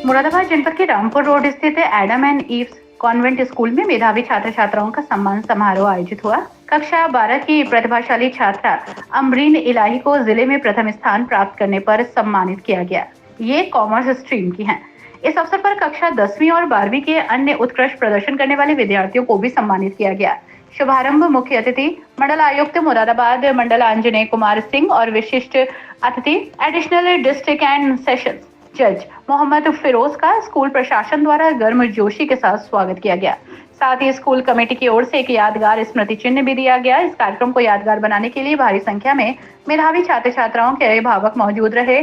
मुरादाबाद जनपद के रामपुर रोड स्थित Adam and eaves convent school में मेधावी छात्र छात्राओं का सम्मान समारोह आयोजित हुआ। कक्षा 12 की प्रतिभाशाली छात्रा अमरीन इलाही को जिले में प्रथम स्थान प्राप्त करने पर सम्मानित किया गया। ये कॉमर्स स्ट्रीम की हैं। इस अवसर पर कक्षा 10वीं और 12वीं के अन्य उत्कृष्ट प्रदर्शन करने वाले विद्यार्थियों को भी सम्मानित किया गया। शुभारंभ मुख्य अतिथि मंडल आयुक्त मुरादाबाद मंडल आंजनेय कुमार सिंह और विशिष्ट अतिथि एडिशनल डिस्ट्रिक्ट एंड सेशंस जज मोहम्मद फिरोज का स्कूल प्रशासन द्वारा गर्मजोशी के साथ स्वागत किया गया। साथ ही स्कूल कमेटी की ओर से एक यादगार स्मृति चिन्ह भी दिया गया। इस कार्यक्रम को यादगार बनाने के लिए भारी संख्या में मेधावी छात्र छात्राओं के अभिभावक मौजूद रहे।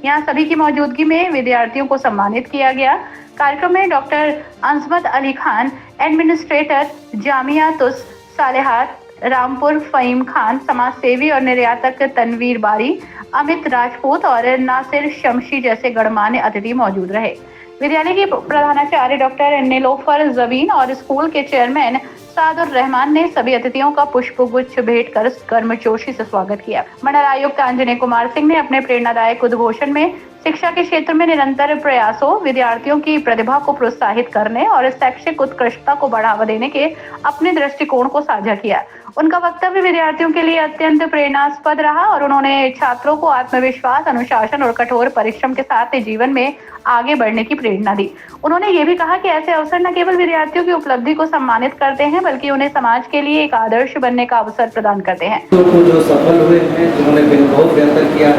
यहाँ सभी की मौजूदगी में विद्यार्थियों को सम्मानित किया गया। कार्यक्रम में डॉक्टर अंसमत अली खान, एडमिनिस्ट्रेटर जामिया तुस सालेहात रामपुर, फहीम खान, समाज सेवी और निर्यातक तनवीर बारी, अमित राजपूत और नासिर शमशी जैसे गणमान्य अतिथि मौजूद रहे। विद्यालय की प्रधानाचार्य डॉक्टर नीलोफर जबीन और स्कूल के चेयरमैन सादुर रहमान ने सभी अतिथियों का पुष्प गुच्छ भेंट कर गर्मजोशी से स्वागत किया। मंडल आयुक्त आंजनेय कुमार सिंह ने अपने प्रेरणादायक उद्घोषण में शिक्षा के क्षेत्र में निरंतर प्रयासों, विद्यार्थियों की प्रतिभा को प्रोत्साहित करने और शैक्षिक उत्कृष्टता को बढ़ावा देने के अपने दृष्टिकोण को साझा किया। उनका वक्तव्य विद्यार्थियों के लिए अत्यंत प्रेरणास्पद रहा और उन्होंने छात्रों को आत्मविश्वास, अनुशासन और कठोर परिश्रम के साथ जीवन में आगे बढ़ने की प्रेरणा दी। उन्होंने ये भी कहा कि ऐसे अवसर न केवल विद्यार्थियों की उपलब्धि को सम्मानित करते हैं, बल्कि उन्हें समाज के लिए एक आदर्श बनने का अवसर प्रदान करते हैं। तो जो सफल हुए हैं, जिन्होंने बहुत बेहतर किया,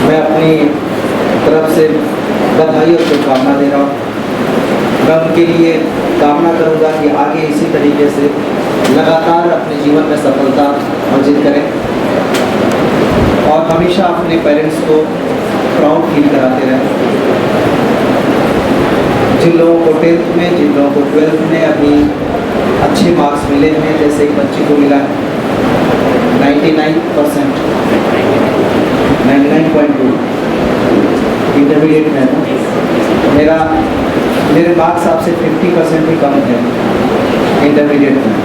मैं अपनी तरफ से बधाई और शुभकामना दे रहा हूँ। मैं उनके लिए कामना करूँगा कि आगे इसी तरीके से लगातार अपने जीवन में सफलता अर्जित करें और हमेशा अपने पेरेंट्स को प्राउड फील कराते रहें। जिन लोगों को 10th में, जिन लोगों को 12th में अभी अच्छे मार्क्स मिले हैं, जैसे एक बच्ची को मिला 99%, 99.2 इंटरमीडिएट में। मेरे मार्क्स आपसे 50% भी कम थे इंटरमीडिएट में,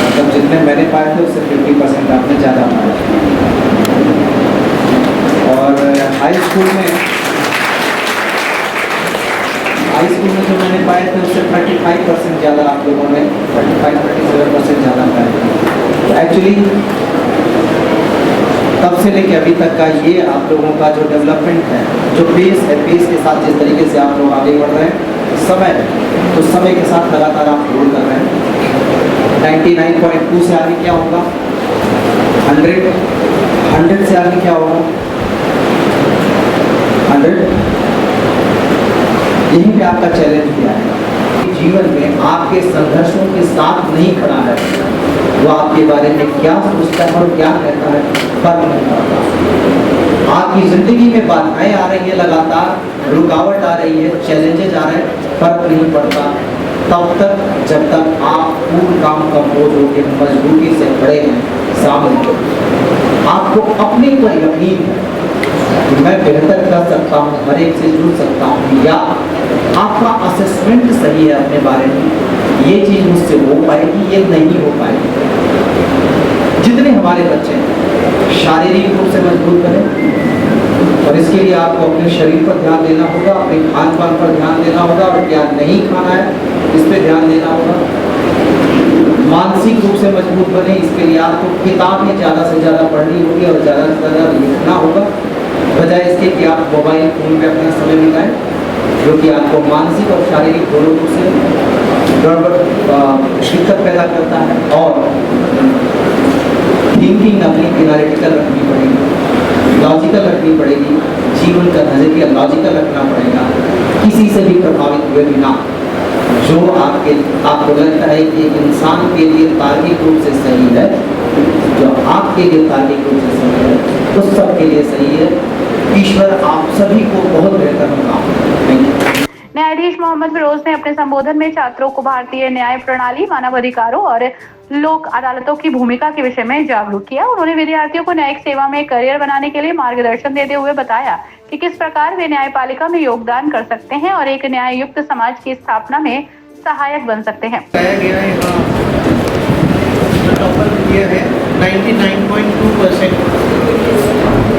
मतलब जितने मैंने पाए थे उससे 50% आपने ज़्यादा पाए। और हाई स्कूल में जो मैंने पाए थे उससे 35% ज़्यादा आप लोगों ने 35-37% ज़्यादा पाए। एक्चुअली तब से लेके अभी तक का ये आप लोगों का जो डेवलपमेंट है, जो पेस है, पेस के साथ जिस तरीके से आप लोग आगे बढ़ रहे हैं, समय है तो समय के साथ लगातार आप ग्रो कर रहे हैं। 99.2 से आगे क्या होगा, 100 से आगे क्या होगा, 100। यहीं पे आपका चैलेंज किया है। जीवन में आपके संघर्षों के साथ नहीं खड़ा है, वो आपके बारे में क्या सोचता है और क्या कहता है फर्क नहीं पड़ता। आपकी जिंदगी में बाधाएं आ रही है, लगातार रुकावट आ रही है, चैलेंजेस आ रहे हैं, फर्क नहीं पड़ता तब तक जब तक आप पूर्ण काम कंपोज होकर मजबूती से खड़े हैं सामने। आपको अपने पर यकीन है कि मैं बेहतर कर सकता हूँ, हर एक से जुड़ सकता हूँ, या आपका असेसमेंट सही है अपने बारे में, ये चीज़ मुझसे हो पाएगी, ये नहीं हो पाएगी। जितने हमारे बच्चे शारीरिक रूप से मजबूत करें, और इसके लिए आपको अपने शरीर पर ध्यान देना होगा, अपने खान पान पर ध्यान देना होगा, और क्या नहीं खाना है इस पर ध्यान देना होगा। मानसिक रूप से मजबूत बने, इसके लिए आपको किताबें ज़्यादा से ज़्यादा पढ़नी होगी और ज़्यादा से ज़्यादा लिखना होगा, बजाय इसके कि आप मोबाइल फोन में अपना समय बिताएं, जो कि आपको मानसिक और शारीरिक दोनों रूप से गड़बड़ दिक्कत पैदा करता है। और थिंकिंग अपनी एनालिटिकल रखनी पड़ेगी, लॉजिकल रखनी पड़ेगी, जीवन का नजरिया लॉजिकल रखना पड़ेगा, किसी से भी प्रभावित हुए बिना। जो आपको लगता है कि इंसान के लिए तार्किक रूप से सही है, जो आपके लिए तारीख से समय है तो सबके लिए सही है। ईश्वर आप सभी को बहुत बेहतर मुकाम दें। Thank you. न्यायाधीश मोहम्मद फिरोज ने अपने संबोधन में छात्रों को भारतीय न्याय प्रणाली, मानव अधिकारों और लोक अदालतों की भूमिका के विषय में जागरूक किया। उन्होंने विद्यार्थियों को न्यायिक सेवा में करियर बनाने के लिए मार्गदर्शन देते हुए बताया कि किस प्रकार वे न्यायपालिका में योगदान कर सकते हैं और एक न्याययुक्त समाज की स्थापना में सहायक बन सकते हैं। ये है 99.2%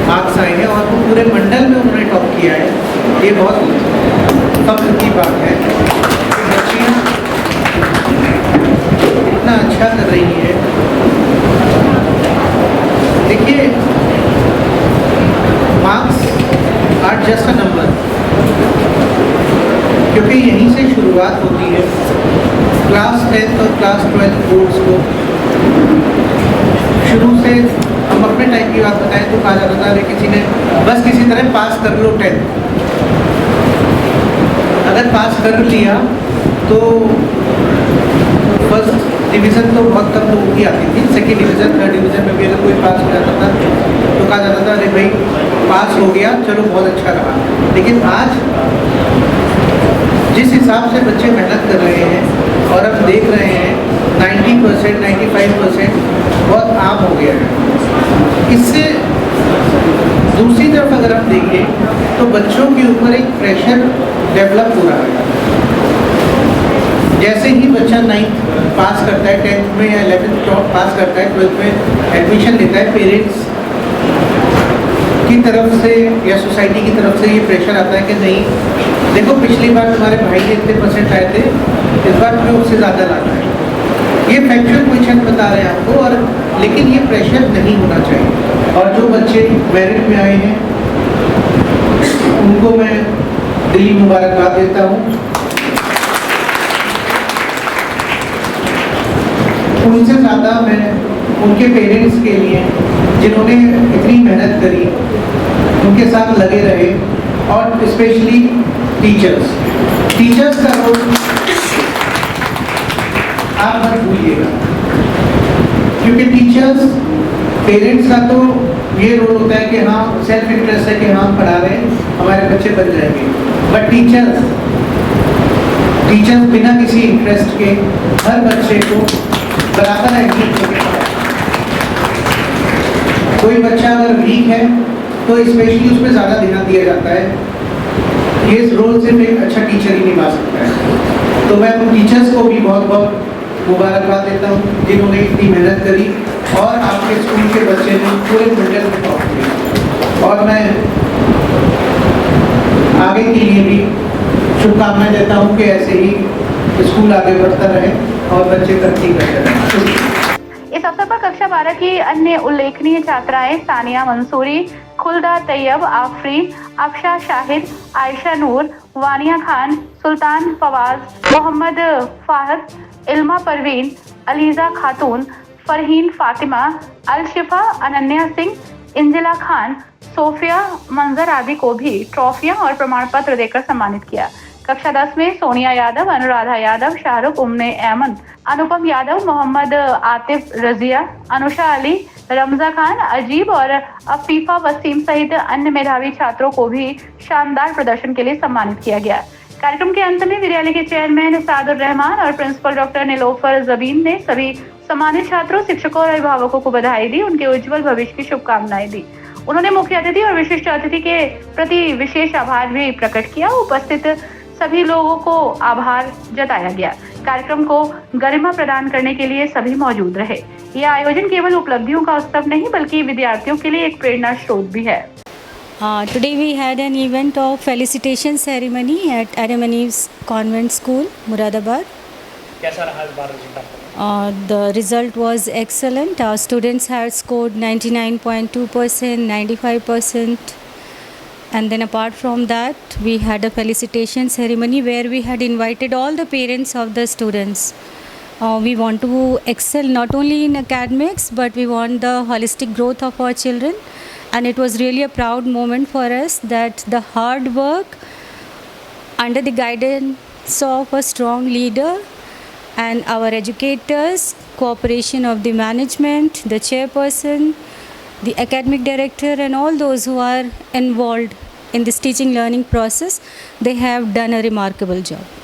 मार्क्स आए हैं और वो पूरे मंडल में उन्होंने टॉप किया है। ये बहुत फख्र की बात है। बच्चियाँ इतना अच्छा कर रही है। देखिए, marks are just a number, क्योंकि यहीं से शुरुआत होती है। क्लास 10th और क्लास 12th बोर्ड्स को शुरू से हम अपने टाइम की बात बताएं तो कहा जाता था अरे किसी ने बस किसी तरह पास कर लो 10th। अगर पास कर लिया तो फर्स्ट डिवीज़न तो बहुत कम लोगों की आती थी। सेकेंड डिवीज़न, थर्ड डिवीज़न में भी अगर कोई पास हो जाता था तो कहा जाता था अरे भाई पास हो गया, चलो बहुत अच्छा रहा। लेकिन आज जिस हिसाब से बच्चे मेहनत कर रहे हैं और अब देख रहे हैं 90%, 95% बहुत आम हो गया है। इससे दूसरी तरफ अगर हम देखें तो बच्चों के ऊपर एक प्रेशर डेवलप हो रहा है। जैसे ही बच्चा 9th पास करता है, 10th में या 11th पास करता है, 12th में एडमिशन लेता है, पेरेंट्स की तरफ से या सोसाइटी की तरफ से ये प्रेशर आता है कि नहीं देखो पिछली बार तुम्हारे भाई के इतने % आए थे, इस बार तुम्हें उससे ज़्यादा लाना है। ये फैक्चुअल क्वेश्चन बता रहे हैं आपको, और लेकिन ये प्रेशर नहीं होना चाहिए। और जो बच्चे मेरिट में आए हैं उनको मैं दिली मुबारकबाद देता हूँ। उनसे ज़्यादा मैं उनके पेरेंट्स के लिए जिन्होंने इतनी मेहनत करी, उनके साथ लगे रहे, और स्पेशली टीचर्स का रोल आप मत भूलिएगा, क्योंकि टीचर्स पेरेंट्स का तो ये रोल होता है कि हाँ सेल्फ इंटरेस्ट है कि हाँ हम पढ़ा रहे हैं, हमारे बच्चे बन जाएंगे। बट टीचर्स बिना किसी इंटरेस्ट के हर बच्चे को बराबर एडमिट करके पढ़ाए। कोई बच्चा अगर वीक है तो स्पेशली उस पर ज़्यादा ध्यान दिया जाता है। ये रोल सिर्फ एक अच्छा टीचर ही निभा सकता है। तो मैं उन टीचर्स को भी बहुत बहुत मुबारकबाद देता हूँ जिन्होंने इतनी मेहनत करी और आपके स्कूल के बच्चे ने पूरे मंडल में टॉप किया। और मैं आगे के लिए भी शुभकामनाएं देता हूँ कि ऐसे ही स्कूल आगे बढ़ता रहे और बच्चे तरक्की करते रहें। इस अवसर पर कक्षा 12 की अन्य उल्लेखनीय छात्राएं सानिया मंसूरी, खुलदा तैयब, आफरीन, अफशा शाहिद, आयशा नूर, वानिया खान, सुल्तान फवाज, मोहम्मद फाहद, इल्मा परवीन, अलीजा खातून, फरहीन फातिमा, अलशिफा, अनन्या सिंह, इंजिला खान, सोफिया मंजर आदि को भी ट्रॉफियां और प्रमाण पत्र देकर सम्मानित किया। कक्षा 10 में सोनिया यादव, अनुराधा यादव, शाहरुख, उम्मे ऐमन, अनुपम यादव, मोहम्मद आतिफ रजिया, अनुषा अली, रमजा खान, अजीब और अफीफा वसीम सहित अन्य मेधावी छात्रों को भी शानदार प्रदर्शन के लिए सम्मानित किया गया। कार्यक्रम के अंत में विद्यालय के चेयरमैन सादुर रहमान और प्रिंसिपल डॉक्टर निलोफर जबीन ने सभी सम्मानित छात्रों, शिक्षकों और अभिभावकों को बधाई दी, उनके उज्जवल भविष्य की शुभकामनाएं दी। उन्होंने मुख्य अतिथि और विशिष्ट अतिथि के प्रति विशेष आभार भी प्रकट किया। उपस्थित सभी लोगों को आभार जताया गया। कार्यक्रम को गरिमा प्रदान करने के लिए सभी मौजूद रहे। यह आयोजन केवल उपलब्धियों का उत्सव नहीं बल्कि विद्यार्थियों के लिए एक प्रेरणा स्रोत भी है। Today we had an event of felicitation ceremony at Aramani's Convent School, Muradabad. कैसा रहा इस बार result? The result was excellent. Our students had scored 99.2%, 95%. And then apart from that, we had a felicitation ceremony where we had invited all the parents of the students. We want to excel not only in academics, but we want the holistic growth of our children. And it was really a proud moment for us that the hard work under the guidance of a strong leader and our educators, cooperation of the management, the chairperson, the academic director, and all those who are involved in this teaching learning process, they have done a remarkable job.